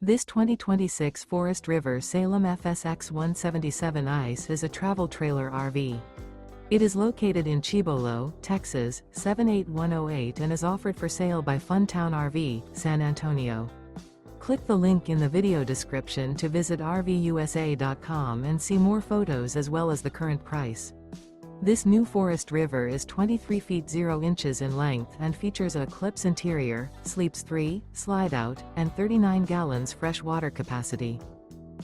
This 2026 Forest River Salem FSX 177 ICE is a travel trailer RV. It is located in Cibolo, Texas, 78108 and is offered for sale by Funtown RV, San Antonio. Click the link in the video description to visit RVUSA.com and see more photos as well as the current price. This new Forest River is 23 feet 0 inches in length and features a ECLIPSE interior, sleeps 3, Slideout, and 39 gallons fresh water capacity.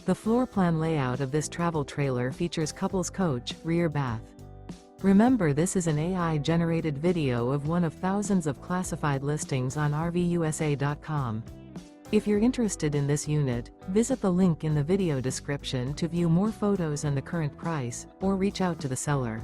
The floor plan layout of this travel trailer features couples coach, rear bath. Remember, this is an AI-generated video of one of thousands of classified listings on RVUSA.com. If you're interested in this unit, visit the link in the video description to view more photos and the current price, or reach out to the seller.